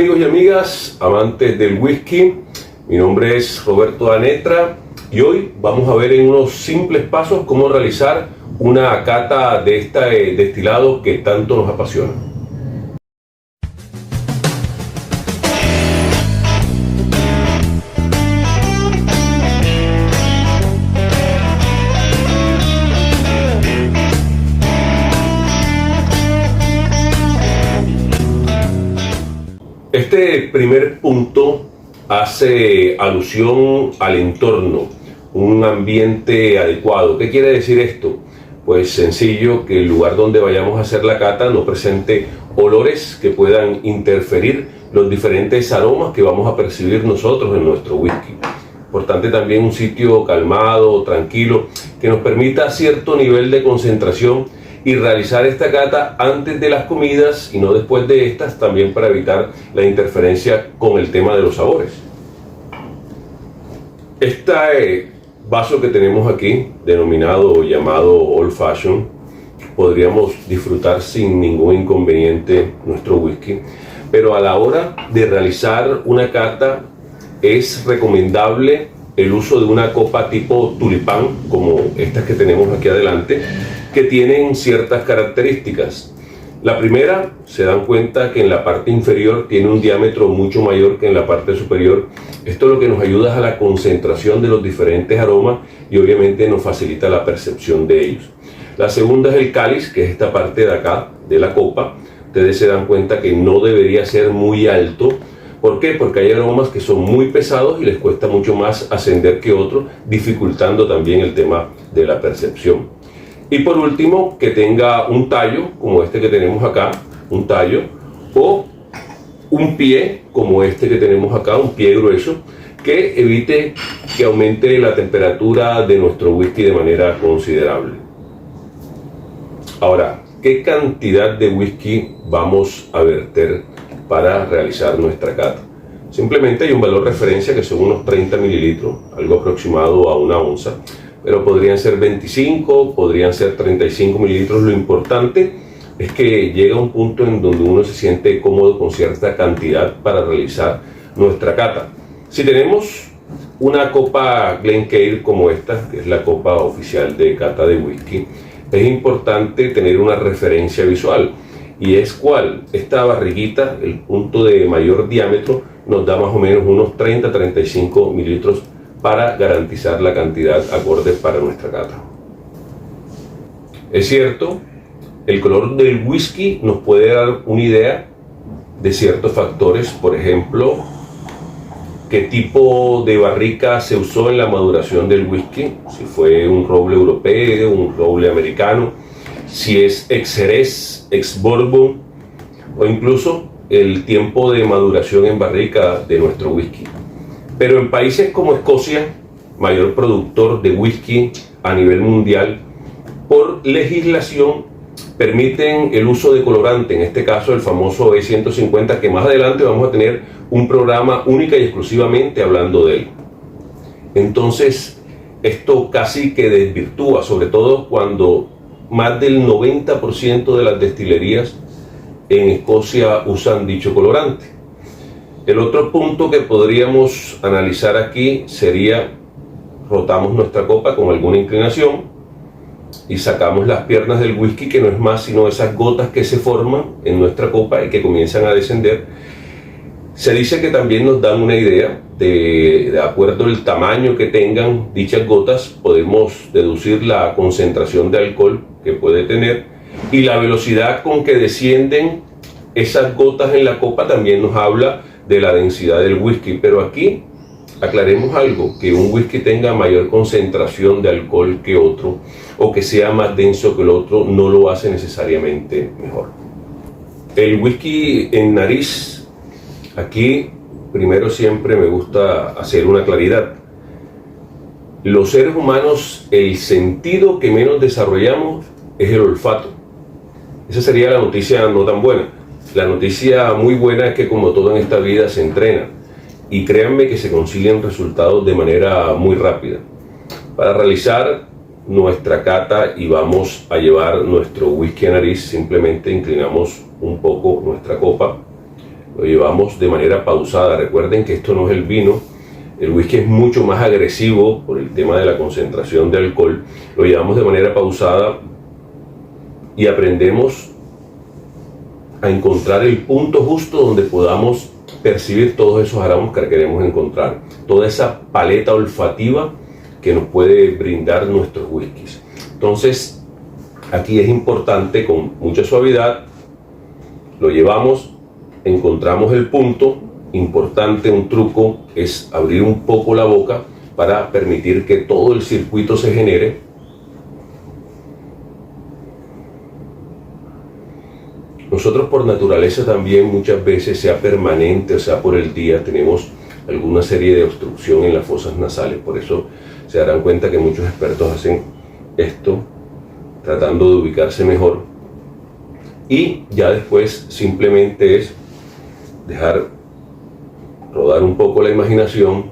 amigos y amigas, amantes del whisky, mi nombre es Roberto Danetra y hoy vamos a ver en unos simples pasos cómo realizar una cata de este destilado que tanto nos apasiona. Este primer punto hace alusión al entorno, un ambiente adecuado. ¿Qué quiere decir esto? Pues sencillo, que el lugar donde vayamos a hacer la cata no presente olores que puedan interferir los diferentes aromas que vamos a percibir nosotros en nuestro whisky. Importante también un sitio calmado, tranquilo, que nos permita cierto nivel de concentración y realizar esta cata antes de las comidas y no después de estas, también para evitar la interferencia con el tema de los sabores. Este vaso que tenemos aquí, denominado o llamado Old Fashion, podríamos disfrutar sin ningún inconveniente nuestro whisky, pero a la hora de realizar una cata es recomendable el uso de una copa tipo tulipán, como estas que tenemos aquí adelante, que tienen ciertas características. La primera, se dan cuenta que en la parte inferior tiene un diámetro mucho mayor que en la parte superior. Esto lo que nos ayuda es a la concentración de los diferentes aromas y obviamente nos facilita la percepción de ellos. La segunda es el cáliz, que es esta parte de acá de la copa. Ustedes se dan cuenta que no debería ser muy alto. ¿Por qué? Porque hay aromas que son muy pesados y les cuesta mucho más ascender que otros, dificultando también el tema de la percepción. Y por último, que tenga un tallo, como este que tenemos acá, un tallo, o un pie, como este que tenemos acá, un pie grueso, que evite que aumente la temperatura de nuestro whisky de manera considerable. Ahora, ¿qué cantidad de whisky vamos a verter para realizar nuestra cata? Simplemente hay un valor de referencia que son unos 30 mililitros, algo aproximado a una onza. Pero podrían ser 25, podrían ser 35 mililitros. Lo importante es que llega un punto en donde uno se siente cómodo con cierta cantidad para realizar nuestra cata. Si tenemos una copa Glencairn como esta, que es la copa oficial de cata de whisky, es importante tener una referencia visual. ¿Y es cuál? Esta barriguita, el punto de mayor diámetro, nos da más o menos unos 30-35 mililitros para garantizar la cantidad acorde para nuestra cata. Es cierto, el color del whisky nos puede dar una idea de ciertos factores, por ejemplo, qué tipo de barrica se usó en la maduración del whisky, si fue un roble europeo, un roble americano, si es ex Jerez, ex Bourbon, o incluso el tiempo de maduración en barrica de nuestro whisky. Pero en países como Escocia, mayor productor de whisky a nivel mundial, por legislación permiten el uso de colorante, en este caso el famoso E150, que más adelante vamos a tener un programa única y exclusivamente hablando de él. Entonces, esto casi que desvirtúa, sobre todo cuando más del 90% de las destilerías en Escocia usan dicho colorante. El otro punto que podríamos analizar aquí sería, rotamos nuestra copa con alguna inclinación y sacamos las piernas del whisky, que no es más sino esas gotas que se forman en nuestra copa y que comienzan a descender. Se dice que también nos dan una idea de acuerdo al tamaño que tengan dichas gotas, podemos deducir la concentración de alcohol que puede tener, y la velocidad con que descienden esas gotas en la copa también nos habla de la densidad del whisky. Pero aquí aclaremos algo, que un whisky tenga mayor concentración de alcohol que otro, o que sea más denso que el otro, no lo hace necesariamente mejor. El whisky en nariz, aquí primero siempre me gusta hacer una claridad. Los seres humanos, el sentido que menos desarrollamos es el olfato. Esa sería la noticia no tan buena. La noticia muy buena es que, como todo en esta vida, se entrena. Y créanme que se consiguen resultados de manera muy rápida. Para realizar nuestra cata y vamos a llevar nuestro whisky a nariz, simplemente inclinamos un poco nuestra copa. lo llevamos de manera pausada. Recuerden que esto no es el vino, el whisky es mucho más agresivo por el tema de la concentración de alcohol. Lo llevamos de manera pausada y aprendemos a encontrar el punto justo donde podamos percibir todos esos aromas que queremos encontrar, toda esa paleta olfativa que nos puede brindar nuestros whiskies. Entonces, aquí es importante, con mucha suavidad, lo llevamos, encontramos el punto. Importante, un truco es abrir un poco la boca para permitir que todo el circuito se genere. Nosotros por naturaleza también muchas veces, sea permanente o sea por el día, tenemos alguna serie de obstrucción en las fosas nasales. Por eso se darán cuenta que muchos expertos hacen esto tratando de ubicarse mejor, y ya después simplemente es dejar rodar un poco la imaginación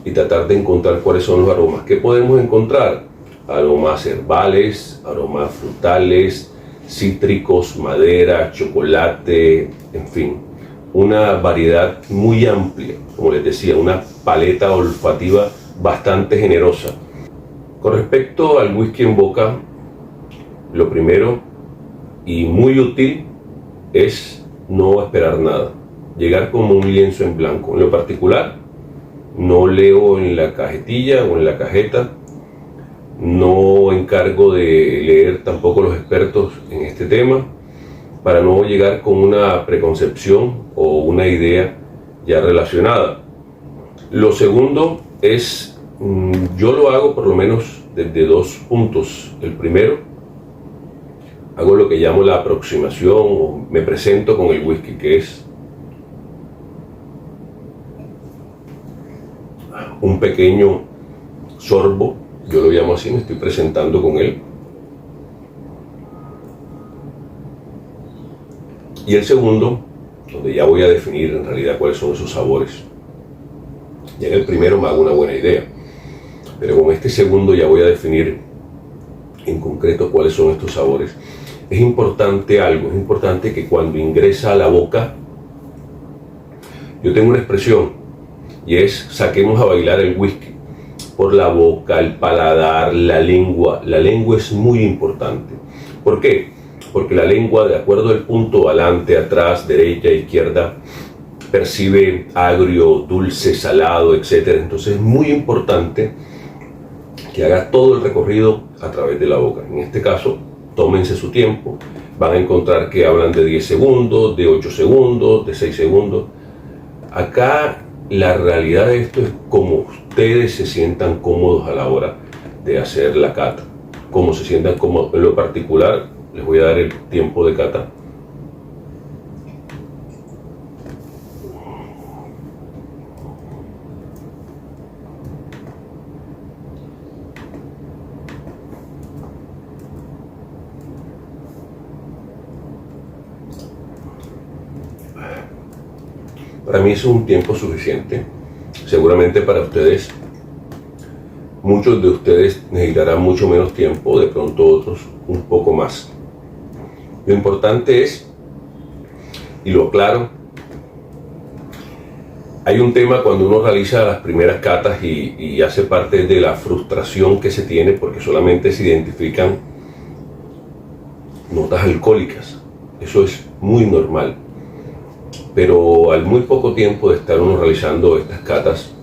y tratar de encontrar cuáles son los aromas. ¿Qué podemos encontrar? Aromas herbales, aromas frutales, cítricos, madera, chocolate, en fin, una variedad muy amplia, como les decía, una paleta olfativa bastante generosa. Con respecto al whisky en boca, lo primero y muy útil es no esperar nada, llegar como un lienzo en blanco. En lo particular, no leo en la cajetilla o en la cajeta, no encargo de leer tampoco los expertos en este tema, para no llegar con una preconcepción o una idea ya relacionada. Lo segundo es, yo lo hago por lo menos desde dos puntos. El primero, hago lo que llamo la aproximación, o me presento con el whisky, que es un pequeño sorbo, yo lo llamo así, me estoy presentando con él. Y el segundo, donde ya voy a definir en realidad cuáles son esos sabores. Ya en el primero me hago una buena idea, pero con este segundo ya voy a definir en concreto cuáles son estos sabores. Es importante algo, es importante que cuando ingresa a la boca, yo tengo una expresión, y es: saquemos a bailar el whisky. Por la boca, el paladar, la lengua. La lengua es muy importante. ¿Por qué? Porque la lengua, de acuerdo al punto adelante, atrás, derecha, izquierda, percibe agrio, dulce, salado, etc. Entonces es muy importante que haga todo el recorrido a través de la boca. En este caso, tómense su tiempo. Van a encontrar que hablan de 10 segundos, de 8 segundos, de 6 segundos. Acá la realidad de esto es cómo ustedes se sientan cómodos a la hora de hacer la cata. Cómo se sientan cómodos. En lo particular, les voy a dar el tiempo de cata. Para mí es un tiempo suficiente. Seguramente para ustedes, muchos de ustedes necesitarán mucho menos tiempo, de pronto otros un poco más. Lo importante es, y lo aclaro, hay un tema cuando uno realiza las primeras catas y hace parte de la frustración que se tiene porque solamente se identifican notas alcohólicas. Eso es muy normal. Pero al muy poco tiempo de estar uno realizando estas catas,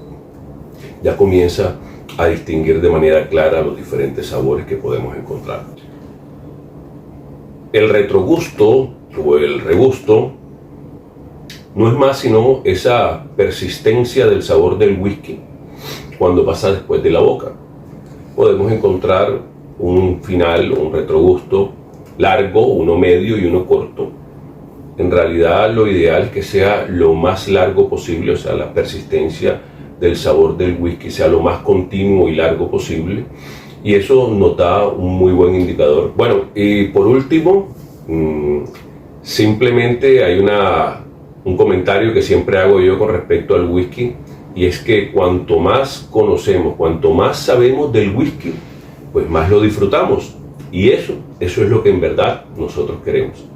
ya comienza a distinguir de manera clara los diferentes sabores que podemos encontrar. El retrogusto o el regusto no es más sino esa persistencia del sabor del whisky cuando pasa después de la boca. Podemos encontrar un final o un retrogusto largo, uno medio y uno corto. En realidad lo ideal es que sea lo más largo posible, o sea, la persistencia del sabor del whisky sea lo más continuo y largo posible, y eso nos da un muy buen indicador. Bueno, y por último, simplemente hay un comentario que siempre hago yo con respecto al whisky, y es que cuanto más conocemos, cuanto más sabemos del whisky, pues más lo disfrutamos, y eso es lo que en verdad nosotros queremos.